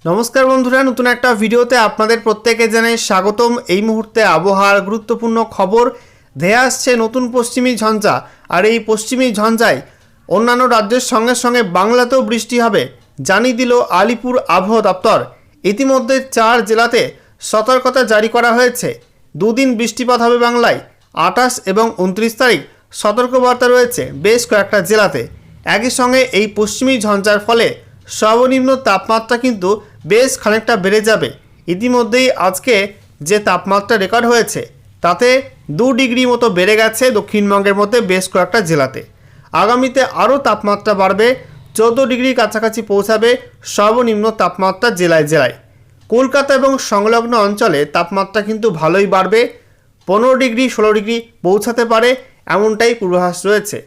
নমস্কার বন্ধুরা, নতুন একটা ভিডিওতে আপনাদের প্রত্যেকে জানাই স্বাগতম। এই মুহূর্তে আবহাওয়ার গুরুত্বপূর্ণ খবর ধেয়ে আসছে নতুন পশ্চিমী ঝঞ্ঝা। আর এই পশ্চিমী ঝঞ্ঝায় অন্যান্য রাজ্যের সঙ্গে সঙ্গে বাংলাতেও বৃষ্টি হবে জানিয়ে দিল আলিপুর আবহাওয়া দপ্তর। ইতিমধ্যে 4 জেলাতে সতর্কতা জারি করা হয়েছে। দুদিন বৃষ্টিপাত হবে বাংলায়। 28 এবং 29 তারিখ সতর্কবার্তা রয়েছে বেশ কয়েকটা জেলাতে। একই সঙ্গে এই পশ্চিমী ঝঞ্ঝার ফলে সর্বনিম্ন তাপমাত্রা কিন্তু বেশ খানিকটা বেড়ে যাবে। ইতিমধ্যেই আজকে যে তাপমাত্রা রেকর্ড হয়েছে তাতে 2 ডিগ্রি মতো বেড়ে গেছে দক্ষিণবঙ্গের মধ্যে বেশ কয়েকটা জেলাতে। আগামীতে আরও তাপমাত্রা বাড়বে, 14 ডিগ্রির কাছাকাছি পৌঁছাবে সর্বনিম্ন তাপমাত্রা জেলায় জেলায়। কলকাতা এবং সংলগ্ন অঞ্চলে তাপমাত্রা কিন্তু ভালোই বাড়বে, 15 ডিগ্রি 16 ডিগ্রি পৌঁছাতে পারে এমনটাই পূর্বাভাস রয়েছে।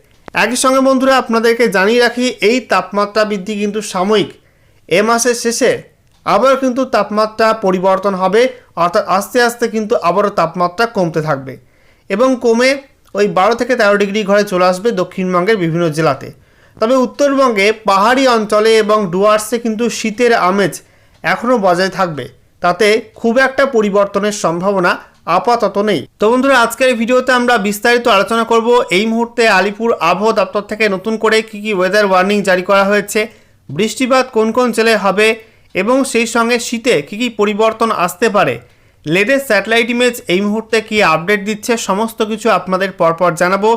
একই সঙ্গে বন্ধুরা আপনাদেরকে জানিয়ে রাখি, এই তাপমাত্রা বৃদ্ধি কিন্তু সাময়িক। এ মাসের শেষে আবার কিন্তু তাপমাত্রা পরিবর্তন হবে, অর্থাৎ আস্তে আস্তে কিন্তু আবারও তাপমাত্রা কমতে থাকবে এবং কমে ওই 12 থেকে 13 ডিগ্রি ঘরে চলে আসবে দক্ষিণবঙ্গের বিভিন্ন জেলাতে। তবে উত্তরবঙ্গে পাহাড়ি অঞ্চলে এবং ডুয়ার্সে কিন্তু শীতের আমেজ এখনও বজায় থাকবে, তাতে খুব একটা পরিবর্তনের সম্ভাবনা আপাতত নেই। তো বন্ধুরা, আজকের ভিডিওতে আমরা বিস্তারিত আলোচনা করব এই মুহূর্তে আলিপুর আবহাওয়া দপ্তর থেকে নতুন করে কি ওয়েদার ওয়ার্নিং জারি করা হয়েছে, বৃষ্টিপাত কোন কোন জেলায় হবে এবং সেই সঙ্গে শীতে কি পরিবর্তন আসতে পারে, লেটেস্ট স্যাটেলাইট ইমেজ এই মুহূর্তে কি আপডেট দিচ্ছে, সমস্ত কিছু আপনাদের পরপর জানাবো।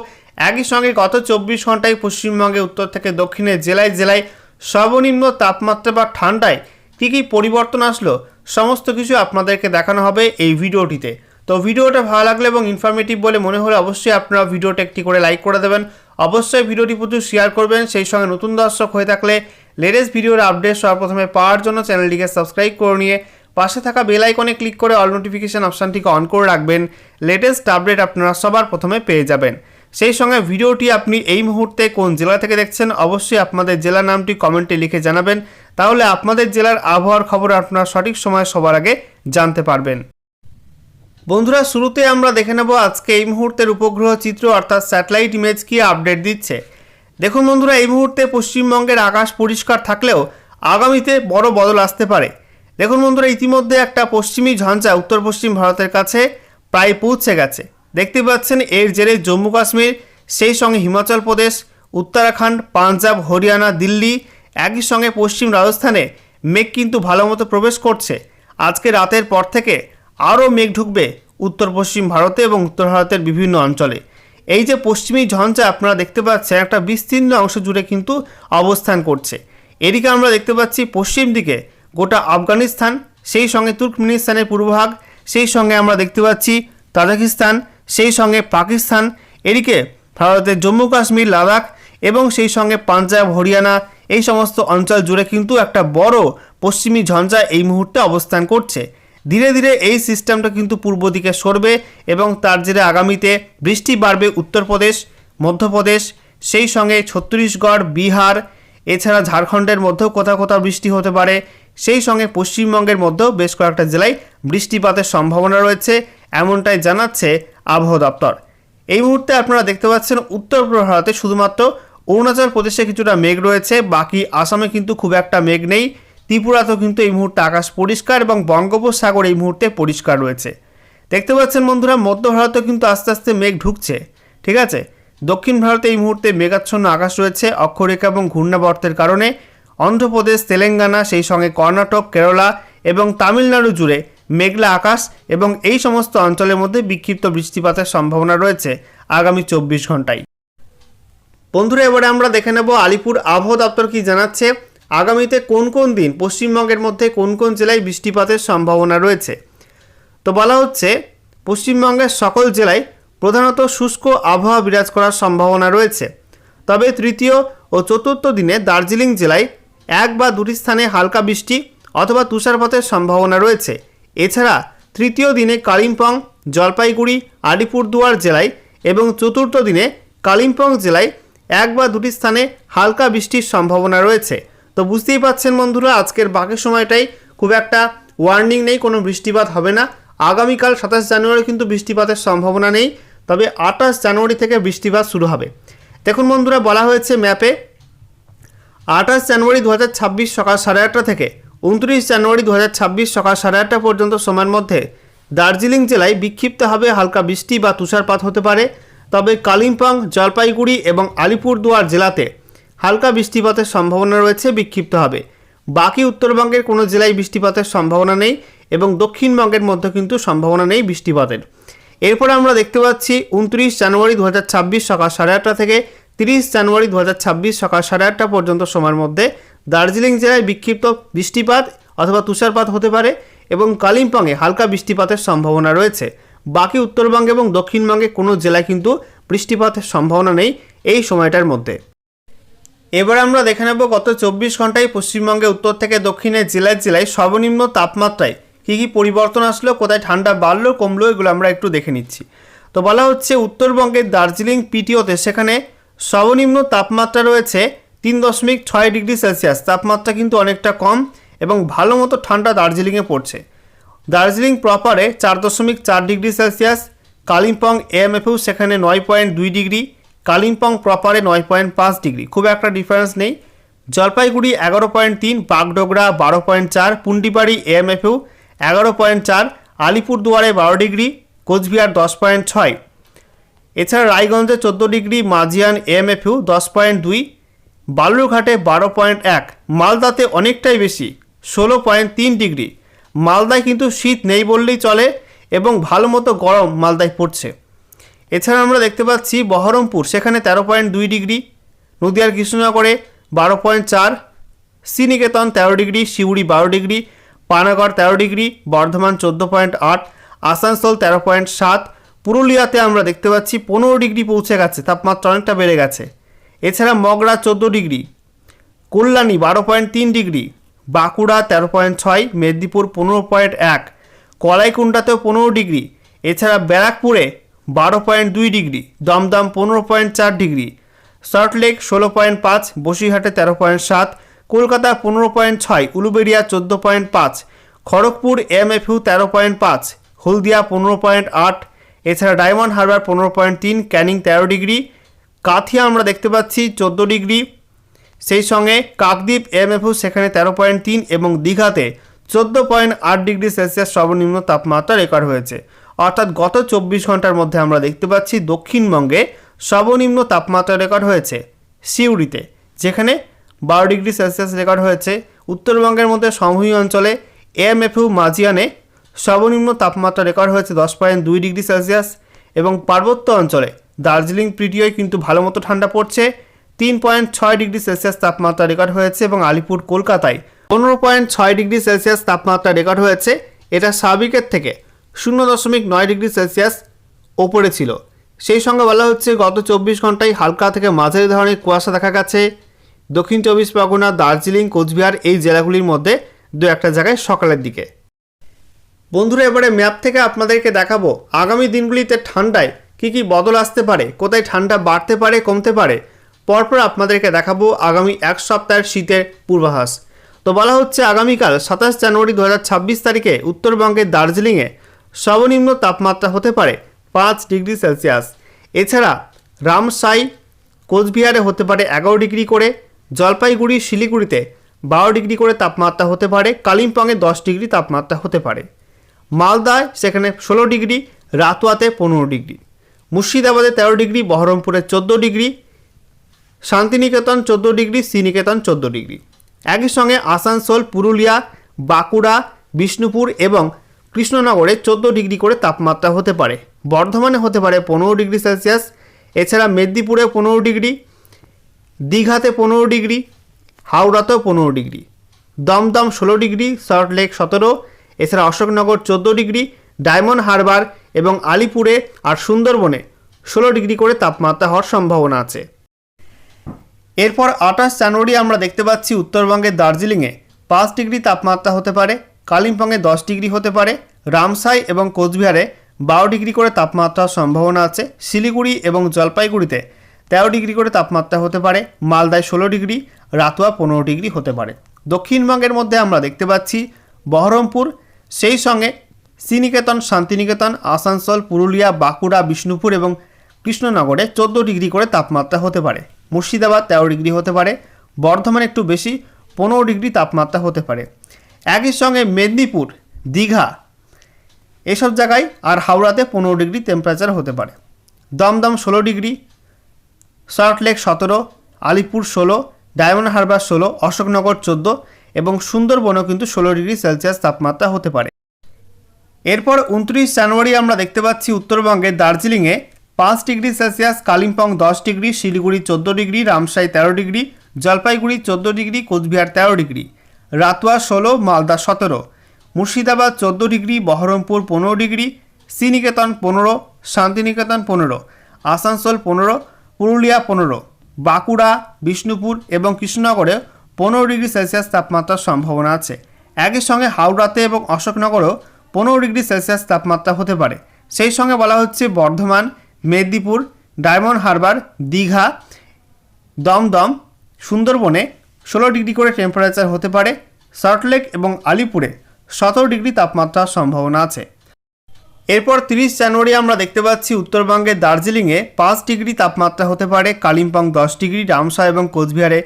একই সঙ্গে গত 24 ঘন্টায় পশ্চিমবঙ্গে উত্তর থেকে দক্ষিণে জেলায় জেলায় সর্বনিম্ন তাপমাত্রা বা ঠান্ডায় কি পরিবর্তন আসলো সমস্ত কিছু আপনাদেরকে দেখানো হবে এই ভিডিওটিতে। তো ভিডিওটা ভালো লাগলে এবং ইনফরমেটিভ বলে মনে হলে অবশ্যই আপনারা ভিডিওটা একটি করে লাইক করে দেবেন, অবশ্যই ভিডিওটি প্রচুর শেয়ার করবেন। সেই সঙ্গে নতুন দর্শক হয়ে থাকলে লেটেস্ট ভিডিওর আপডেট সবার প্রথমে পাওয়ার জন্য চ্যানেলটিকে সাবস্ক্রাইব করে নিয়ে পাশে থাকা বেল আইকনে ক্লিক করে অল নোটিফিকেশন অপশানটিকে অন করে রাখবেন। লেটেস্ট আপডেট আপনারা সবার প্রথমে পেয়ে যাবেন। সেই সঙ্গে ভিডিওটি আপনি এই মুহূর্তে কোন জেলা থেকে দেখছেন অবশ্যই আপনাদের জেলার নামটি কমেন্টে লিখে জানাবেন, তাহলে আপনাদের জেলার আবহাওয়ার খবর আপনারা সঠিক সময়ে সবার আগে জানতে পারবেন। বন্ধুরা, শুরুতে আমরা দেখে নেব আজকে এই মুহূর্তের উপগ্রহ চিত্র অর্থাৎ স্যাটেলাইট ইমেজ কি আপডেট দিচ্ছে। দেখুন বন্ধুরা, এই মুহূর্তে পশ্চিমবঙ্গের আকাশ পরিষ্কার থাকলেও আগামীতে বড় বদল আসতে পারে। দেখুন বন্ধুরা, ইতিমধ্যে একটা পশ্চিমী ঝঞ্ঝা উত্তর পশ্চিম ভারতের কাছে প্রায় পৌঁছে গেছে। দেখতে পাচ্ছেন এর জেরে জম্মু কাশ্মীর, সেই সঙ্গে হিমাচল প্রদেশ, উত্তরাখণ্ড, পাঞ্জাব, হরিয়ানা, দিল্লি, একই সঙ্গে পশ্চিম রাজস্থানে মেঘ কিন্তু ভালো মতো প্রবেশ করছে। আজকে রাতের পর থেকে আরও মেঘ ঢুকবে উত্তর পশ্চিম ভারতে এবং উত্তর ভারতের বিভিন্ন অঞ্চলে। এই যে পশ্চিমী ঝঞ্ঝা আপনারা দেখতে পাচ্ছেন একটা বিস্তীর্ণ অংশ জুড়ে কিন্তু অবস্থান করছে। এদিকে আমরা দেখতে পাচ্ছি পশ্চিম দিকে গোটা আফগানিস্তান, সেই সঙ্গে তুর্কমেনিস্তানের পূর্বভাগ, সেই সঙ্গে আমরা দেখতে পাচ্ছি তাজিকিস্তান, সেই সঙ্গে পাকিস্তান, এদিকে ভারতের জম্মু কাশ্মীর, লাদাখ এবং সেই সঙ্গে পাঞ্জাব, হরিয়ানা এই সমস্ত অঞ্চল জুড়ে কিন্তু একটা বড় পশ্চিমী ঝঞ্ঝা এই মুহূর্তে অবস্থান করছে। ধীরে ধীরে এই সিস্টেমটা কিন্তু পূর্ব দিকে সরবে এবং তার জেরে আগামীতে বৃষ্টি বাড়বে উত্তরপ্রদেশ, মধ্যপ্রদেশ, সেই সঙ্গে ছত্তিশগড়, বিহার, এছাড়া ঝাড়খণ্ডের মধ্যেও কোথাও কোথাও বৃষ্টি হতে পারে। সেই সঙ্গে পশ্চিমবঙ্গের মধ্যেও বেশ কয়েকটা জেলায় বৃষ্টিপাতের সম্ভাবনা রয়েছে এমনটাই জানাচ্ছে আবহাওয়া দপ্তর। এই মুহূর্তে আপনারা দেখতে পাচ্ছেন উত্তর ভারতে শুধুমাত্র অরুণাচল প্রদেশে কিছুটা মেঘ রয়েছে, বাকি আসামে কিন্তু খুব একটা মেঘ নেই। ত্রিপুরাতেও কিন্তু এই মুহূর্তে আকাশ পরিষ্কার এবং বঙ্গোপসাগর এই মুহূর্তে পরিষ্কার রয়েছে। দেখতে পাচ্ছেন বন্ধুরা, মধ্য ভারতেও কিন্তু আস্তে আস্তে মেঘ ঢুকছে। ঠিক আছে, দক্ষিণ ভারতে এই মুহূর্তে মেঘাচ্ছন্ন আকাশ রয়েছে অক্ষরেখা এবং ঘূর্ণাবর্তের কারণে। অন্ধ্রপ্রদেশ, তেলেঙ্গানা, সেই সঙ্গে কর্ণাটক, কেরালা এবং তামিলনাড়ু জুড়ে মেঘলা আকাশ এবং এই সমস্ত অঞ্চলের মধ্যে বিক্ষিপ্ত বৃষ্টিপাতের সম্ভাবনা রয়েছে আগামী 24 ঘন্টায়। বন্ধুরা, এবারে আমরা দেখে নেব আলিপুর আবহাওয়া দপ্তর কি জানাচ্ছে, আগামীতে কোন কোন দিন পশ্চিমবঙ্গের মধ্যে কোন কোন জেলায় বৃষ্টিপাতের সম্ভাবনা রয়েছে। তো বলা হচ্ছে পশ্চিমবঙ্গের সকল জেলায় প্রধানত শুষ্ক আবহাওয়া বিরাজ করার সম্ভাবনা রয়েছে। তবে তৃতীয় ও চতুর্থ দিনে দার্জিলিং জেলায় 1 বা 2টি স্থানে হালকা বৃষ্টি অথবা তুষারপাতের সম্ভাবনা রয়েছে। এছাড়া তৃতীয় দিনে কালিম্পং, জলপাইগুড়ি, আলিপুরদুয়ার জেলায় এবং চতুর্থ দিনে কালিম্পং জেলায় 1 বা 2টি স্থানে হালকা বৃষ্টির সম্ভাবনা রয়েছে। তো বুঝতেই পাচ্ছেন বন্ধুরা, আজকের বাকি সময়টাই খুব একটা ওয়ার্নিং নেই, কোনো বৃষ্টিপাত হবে না। আগামীকাল 27 জানুয়ারি কিন্তু বৃষ্টিপাতের সম্ভাবনা নেই, তবে 28 জানুয়ারি থেকে বৃষ্টিপাত শুরু হবে। দেখুন বন্ধুরা, বলা হয়েছে ম্যাপে 28 জানুয়ারি 2026 সকাল 8:30 থেকে 29 জানুয়ারি 2026 সকাল 8:30 পর্যন্ত সময়ের মধ্যে দার্জিলিং জেলায় বিক্ষিপ্তভাবে হালকা বৃষ্টি বা তুষারপাত হতে পারে। তবে কালিম্পং, জলপাইগুড়ি এবং আলিপুরদুয়ার জেলাতে হালকা বৃষ্টিপাতের সম্ভাবনা রয়েছে বিক্ষিপ্তভাবে। বাকি উত্তরবঙ্গের কোনো জেলায় বৃষ্টিপাতের সম্ভাবনা নেই এবং দক্ষিণবঙ্গের মধ্যে কিন্তু সম্ভাবনা নেই বৃষ্টিপাতের। এরপরে আমরা দেখতে পাচ্ছি 29 জানুয়ারি 2026 সকাল 8:30 থেকে 30 জানুয়ারি 2026 সকাল 8:30 পর্যন্ত সময়ের মধ্যে দার্জিলিং জেলায় বিক্ষিপ্ত বৃষ্টিপাত অথবা তুষারপাত হতে পারে এবং কালিম্পংয়ে হালকা বৃষ্টিপাতের সম্ভাবনা রয়েছে। বাকি উত্তরবঙ্গে এবং দক্ষিণবঙ্গে কোনো জেলায় কিন্তু বৃষ্টিপাতের সম্ভাবনা নেই এই সময়টার মধ্যে। এবার আমরা দেখে নেব গত 24 ঘন্টায় পশ্চিমবঙ্গে উত্তর থেকে দক্ষিণের জেলায় জেলায় সর্বনিম্ন তাপমাত্রায় কী কী পরিবর্তন আসলো, কোথায় ঠান্ডা বাড়লো কমলো, এগুলো আমরা একটু দেখে নিচ্ছি। তো বলা হচ্ছে উত্তরবঙ্গের দার্জিলিং পিটিওতে সেখানে সর্বনিম্ন তাপমাত্রা রয়েছে 3.6 ডিগ্রি সেলসিয়াস। তাপমাত্রা কিন্তু অনেকটা কম এবং ভালো মতো ঠান্ডা দার্জিলিংয়ে পড়ছে। দার্জিলিং প্রপারে 4.4 ডিগ্রি সেলসিয়াস, কালিম্পং এএমএফেও সেখানে 9.2 ডিগ্রি, কালিম্পং প্রপারে 9.5 ডিগ্রি, খুব একটা ডিফারেন্স নেই। জলপাইগুড়ি 11.3, বাগডোগরা 12.4, পুন্ডিবাড়ি এএমএফেও 11.4, আলিপুরদুয়ারে 12 ডিগ্রি, কোচবিহার 10.6, এছাড়া রায়গঞ্জে 14 ডিগ্রি, মাজিয়ান এএমএফেও 10.2, বালুরঘাটে 12.1, মালদাতে অনেকটাই বেশি 16.3 ডিগ্রি। মালদায় কিন্তু শীত নেই বললেই চলে এবং ভালো মতো গরম মালদায় পড়ছে। এছাড়া আমরা দেখতে পাচ্ছি বহরমপুর সেখানে 13.2 ডিগ্রি, নদিয়ার কৃষ্ণনগরে 12.4, Sriniketan 13 degree, Suri 12 degree, Panagarh 13 degree, Bardhaman 14.8, Asansol 13.7, পুরুলিয়াতে আমরা দেখতে পাচ্ছি 15 ডিগ্রি পৌঁছে গেছে, তাপমাত্রা অনেকটা বেড়ে গেছে। এছাড়া মগরা 14 ডিগ্রি, কল্যাণী 12.3 ডিগ্রি, বাঁকুড়া 13.6, মেদিনীপুর 15.1, কলাইকুণ্ডাতেও 15 ডিগ্রি, এছাড়া ব্যারাকপুরে 12.2 ডিগ্রি, দমদম 15.4 ডিগ্রি, সল্টলেক 16.5, বসিরহাটে 13.7, কলকাতা 15.6, উলুবেড়িয়া 14.5, খড়গপুর এমএফইউ 13.5, হলদিয়া 15.8, এছাড়া ডায়মন্ড হারবার 15.3, ক্যানিং 13 ডিগ্রি, কাথিয়া আমরা দেখতে পাচ্ছি 14 ডিগ্রি, সেই সঙ্গে কাকদ্বীপ এমএফইউ সেখানে 13.3 এবং দীঘাতে 14.8 ডিগ্রি সেলসিয়াস সর্বনিম্ন তাপমাত্রা রেকর্ড হয়েছে। অর্থাৎ গত 24 ঘন্টার মধ্যে আমরা দেখতে পাচ্ছি দক্ষিণবঙ্গে সর্বনিম্ন তাপমাত্রা রেকর্ড হয়েছে সিউড়িতে, যেখানে 12 ডিগ্রি সেলসিয়াস রেকর্ড হয়েছে। উত্তরবঙ্গের মধ্যে সমভূমি অঞ্চলে এএমএফইউ মাজিয়ানে সর্বনিম্ন তাপমাত্রা রেকর্ড হয়েছে 10.2 ডিগ্রি সেলসিয়াস এবং পার্বত্য অঞ্চলে দার্জিলিং প্রিটিওয় কিন্তু ভালো মতো ঠান্ডা পড়ছে, 3.6 ডিগ্রি সেলসিয়াস তাপমাত্রা রেকর্ড হয়েছে এবং আলিপুর কলকাতায় 15.6 ডিগ্রি সেলসিয়াস তাপমাত্রা রেকর্ড হয়েছে। এটা স্বাভাবিকের থেকে 0.9 ডিগ্রি সেলসিয়াস ওপরে ছিল। সেই সঙ্গে বলা হচ্ছে গত 24 ঘন্টায় হালকা থেকে মাঝারি ধরনের কুয়াশা দেখা গেছে দক্ষিণ 24 পরগনা, দার্জিলিং, কোচবিহার এই জেলাগুলির মধ্যে দু একটা জায়গায় সকালের দিকে। বন্ধুরা, এবারে ম্যাপ থেকে আপনাদেরকে দেখাবো আগামী দিনগুলিতে ঠান্ডায় কী কী বদল আসতে পারে, কোথায় ঠান্ডা বাড়তে পারে কমতে পারে। পরপর আপনাদেরকে দেখাবো আগামী এক সপ্তাহের শীতের পূর্বাভাস। তো বলা হচ্ছে আগামীকাল 27 জানুয়ারি 2026 তারিখে উত্তরবঙ্গের দার্জিলিংয়ে সর্বনিম্ন তাপমাত্রা হতে পারে 5 ডিগ্রি সেলসিয়াস। এছাড়া রামসাই, কোচবিহারে হতে পারে 11 ডিগ্রি করে, জলপাইগুড়ি, শিলিগুড়িতে 12 ডিগ্রি করে তাপমাত্রা হতে পারে, কালিম্পংয়ে 10 ডিগ্রি তাপমাত্রা হতে পারে, মালদায় সেখানে 16 ডিগ্রি, রাতুয়াতে 15 ডিগ্রি, মুর্শিদাবাদে 13 ডিগ্রি, বহরমপুরে 14 degree, Santiniketan 14 degree, Sriniketan 14 degree. একই সঙ্গে আসানসোল, পুরুলিয়া, বাঁকুড়া, বিষ্ণুপুর এবং কৃষ্ণনগরে 14 ডিগ্রি করে তাপমাত্রা হতে পারে, বর্ধমানে হতে পারে 15 ডিগ্রি সেলসিয়াস, এছাড়া মেদিনীপুরে 15 ডিগ্রি, দীঘাতে 15 ডিগ্রি, হাওড়াতেও 15 ডিগ্রি, দমদম 16 ডিগ্রি, সল্টলেক 17, এছাড়া অশোকনগর 14 ডিগ্রি, ডায়মন্ড হারবার এবং আলিপুরে আর সুন্দরবনে 16 ডিগ্রি করে তাপমাত্রা হওয়ার সম্ভাবনা আছে। এরপর 28 জানুয়ারি আমরা দেখতে পাচ্ছি উত্তরবঙ্গের দার্জিলিংয়ে 5 ডিগ্রি তাপমাত্রা হতে পারে, কালিম্পংয়ে 10 ডিগ্রি হতে পারে, রামসাই এবং কোচবিহারে 12 ডিগ্রি করে তাপমাত্রার সম্ভাবনা আছে, শিলিগুড়ি এবং জলপাইগুড়িতে 13 ডিগ্রি করে তাপমাত্রা হতে পারে, মালদায় 16 ডিগ্রি, রাতুয়া 15 ডিগ্রি হতে পারে। দক্ষিণবঙ্গের মধ্যে আমরা দেখতে পাচ্ছি বহরমপুর, সেই সঙ্গে শ্রীনিকেতন, শান্তিনিকেতন, আসানসোল, পুরুলিয়া, বাঁকুড়া, বিষ্ণুপুর এবং কৃষ্ণনগরে 14 ডিগ্রি করে তাপমাত্রা হতে পারে, মুর্শিদাবাদ 13 ডিগ্রি হতে পারে, বর্ধমানে একটু বেশি 15 ডিগ্রি তাপমাত্রা হতে পারে। একই সঙ্গে মেদিনীপুর, দীঘা এসব জায়গায় আর হাওড়াতে 15 ডিগ্রি টেম্পারেচার হতে পারে। দমদম 16 ডিগ্রি, সল্টলেক 17, আলিপুর 16, ডায়মন্ড হারবার 16, অশোকনগর 14 এবং সুন্দরবনও কিন্তু 16 ডিগ্রি সেলসিয়াস তাপমাত্রা হতে পারে। এরপর 29 জানুয়ারি আমরা দেখতে পাচ্ছি উত্তরবঙ্গের দার্জিলিংয়ে 5 degree Celsius, Kalimpong 10 degree, Siliguri 14 degree, Ramsai 13 degree, Jalpaiguri 14 degree, Coochbehar 13 degree, Ratua 16, Malda 17, Murshidabad 14 degree, Baharampur 15 degree, Sriniketan 15, Santiniketan 15, Asansol 15, Purulia 15, Bankura, Bishnupur এবং কৃষ্ণনগরে 15 ডিগ্রি সেলসিয়াস তাপমাত্রার সম্ভাবনা আছে। একই সঙ্গে হাওড়াতে এবং অশোকনগরেও 15 ডিগ্রি সেলসিয়াস তাপমাত্রা হতে পারে। সেই সঙ্গে বলা হচ্ছে বর্ধমান, মেদিনীপুর, ডায়মন্ড হারবার, দীঘা, দমদম, সুন্দরবনে 16 ডিগ্রি করে টেম্পারেচার হতে পারে। সল্টলেক এবং আলিপুরে 17 ডিগ্রি তাপমাত্রার সম্ভাবনা আছে। এরপর 30 জানুয়ারি আমরা দেখতে পাচ্ছি উত্তরবঙ্গের দার্জিলিংয়ে 5 ডিগ্রি তাপমাত্রা হতে পারে, কালিম্পং 10 ডিগ্রি, রামসাই এবং কোচবিহারে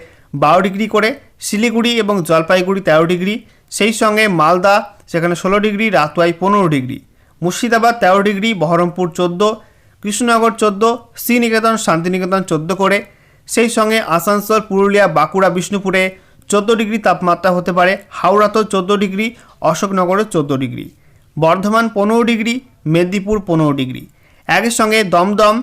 12 ডিগ্রি করে, শিলিগুড়ি এবং জলপাইগুড়ি 13 ডিগ্রি, সেই সঙ্গে মালদা সেখানে 16 ডিগ্রি, রাতুয়ায় 15 ডিগ্রি, মুর্শিদাবাদ 13 ডিগ্রি, বহরমপুর 14, কৃষ্ণনগর 14, শ্রীনিকেতন শান্তিনিকেতন 14 করে, সেই সঙ্গে আসানসোল, পুরুলিয়া, বাঁকুড়া, বিষ্ণুপুরে 14 ডিগ্রি তাপমাত্রা হতে পারে। হাওড়াতেও 14 ডিগ্রি, অশোকনগরে 14 degree, Bardhaman 15 degree, Medinipur 15 degree. একই সঙ্গে দমদম,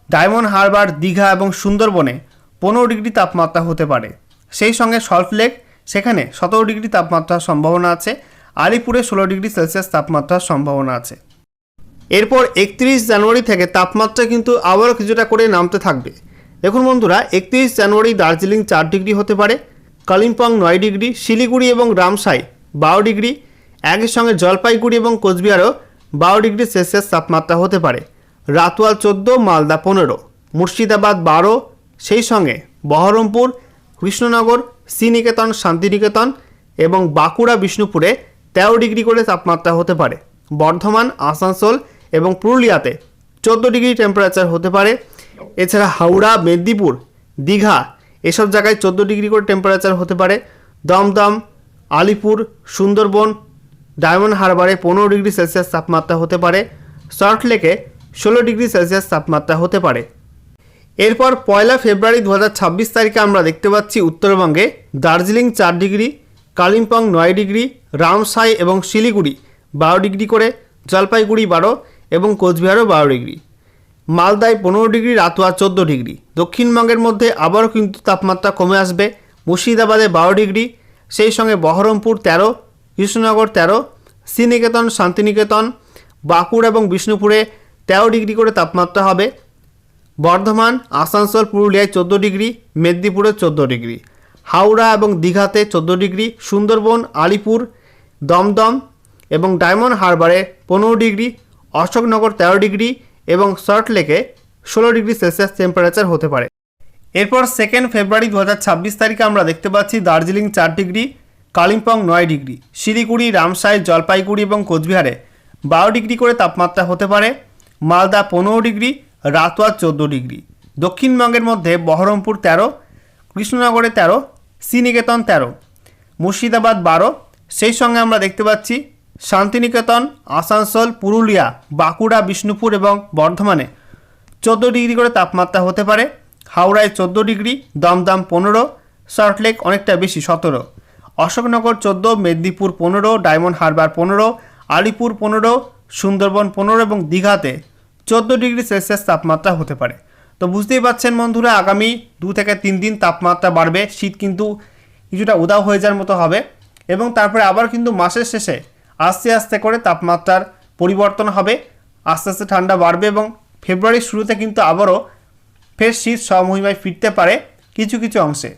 ডায়মন্ড হারবার, দীঘা এবং সুন্দরবনে 15 ডিগ্রি তাপমাত্রা হতে পারে। সেই সঙ্গে সল্টলেক সেখানে 17 ডিগ্রি তাপমাত্রার সম্ভাবনা আছে। আলিপুরে 16 ডিগ্রি সেলসিয়াস তাপমাত্রার সম্ভাবনা আছে। এরপর 31 জানুয়ারি থেকে তাপমাত্রা কিন্তু আবারও কিছুটা করে নামতে থাকবে। দেখুন বন্ধুরা, 31 জানুয়ারি দার্জিলিং 4 ডিগ্রি হতে পারে, কালিম্পং 9 ডিগ্রি, শিলিগুড়ি এবং রামসাই 12 ডিগ্রি, একই সঙ্গে জলপাইগুড়ি এবং কোচবিহারও 12 ডিগ্রি সেলসিয়াস তাপমাত্রা হতে পারে। রাতুয়াল 14, মালদা 15, মুর্শিদাবাদ 12, সেই সঙ্গে বহরমপুর, কৃষ্ণনগর, শ্রীনিকেতন শান্তিনিকেতন এবং বাঁকুড়া, বিষ্ণুপুরে 13 ডিগ্রি করে তাপমাত্রা হতে পারে। বর্ধমান, আসানসোল এবং পুরুলিয়াতে 14 ডিগ্রি টেম্পারেচার হতে পারে। এছাড়া হাওড়া, মেদিনীপুর, দীঘা এসব জায়গায় 14 ডিগ্রি করে টেম্পারেচার হতে পারে। দমদম, আলিপুর, সুন্দরবন, ডায়মন্ড হারবারে 15 ডিগ্রি সেলসিয়াস তাপমাত্রা হতে পারে। সল্টলেকে 16 ডিগ্রি সেলসিয়াস তাপমাত্রা হতে পারে। এরপর 1 ফেব্রুয়ারি 2026 তারিখে আমরা দেখতে পাচ্ছি উত্তরবঙ্গে দার্জিলিং 4 ডিগ্রি, কালিম্পং 9 ডিগ্রি, রামসাই এবং শিলিগুড়ি 12 ডিগ্রি করে, জলপাইগুড়ি 12 এবং কোচবিহারও 12 ডিগ্রি, মালদায় 15 ডিগ্রি, রাতুয়া 14 ডিগ্রি। দক্ষিণবঙ্গের মধ্যে আবারও কিন্তু তাপমাত্রা কমে আসবে। মুর্শিদাবাদে 12 ডিগ্রি, সেই সঙ্গে বহরমপুর 13, কৃষ্ণনগর 13, শ্রীনিকেতন শান্তিনিকেতন, বাঁকুড়া এবং বিষ্ণুপুরে 13 ডিগ্রি করে তাপমাত্রা হবে। বর্ধমান, আসানসোল, পুরুলিয়ায় 14 ডিগ্রি, মেদিনীপুরে 14 ডিগ্রি, হাওড়া এবং দীঘাতে 14 ডিগ্রি, সুন্দরবন, আলিপুর, দমদম এবং ডায়মন্ড হারবারে 15 ডিগ্রি, অশোকনগর 13 ডিগ্রি এবং সল্টলেকে 16 ডিগ্রি সেলসিয়াস টেম্পারেচার হতে পারে। এরপর 2 ফেব্রুয়ারি 2026 তারিখে আমরা দেখতে পাচ্ছি দার্জিলিং 4 ডিগ্রি, কালিম্পং 9 ডিগ্রি, শিলিগুড়ি, রামসাই, জলপাইগুড়ি এবং কোচবিহারে 12 ডিগ্রি করে তাপমাত্রা হতে পারে। Malda 15 degree, Ratua 14 degree. দক্ষিণবঙ্গের মধ্যে বহরমপুর 13, কৃষ্ণনগরে 13, শ্রীনিকেতন 13, মুর্শিদাবাদ 12, সেই সঙ্গে আমরা দেখতে পাচ্ছি শান্তিনিকেতন, আসানসোল, পুরুলিয়া, বাঁকুড়া, বিষ্ণুপুর এবং বর্ধমানে 14 ডিগ্রি করে তাপমাত্রা হতে পারে। হাওড়ায় 14 ডিগ্রি, দমদম 15, সল্টলেক অনেকটা বেশি 17, অশোকনগর 14, মেদিনীপুর 15, ডায়মন্ড হারবার 15, আলিপুর 15, সুন্দরবন 15 এবং দীঘাতে 14 ডিগ্রি সেলসিয়াস তাপমাত্রা হতে পারে। তো বুঝতেই পারছেন বন্ধুরা, আগামী 2 থেকে 3 দিন তাপমাত্রা বাড়বে, শীত কিন্তু কিছুটা উদাও হয়ে যাওয়ার মতো হবে এবং তারপরে আবার কিন্তু মাসের শেষে আস্তে আস্তে করে তাপমাত্রার পরিবর্তন হবে, আস্তে আস্তে ঠান্ডা বাড়বে এবং ফেব্রুয়ারির শুরুতে কিন্তু আবারও ফের শীত স্বমহিমায় ফিরতে পারে কিছু কিছু অংশে।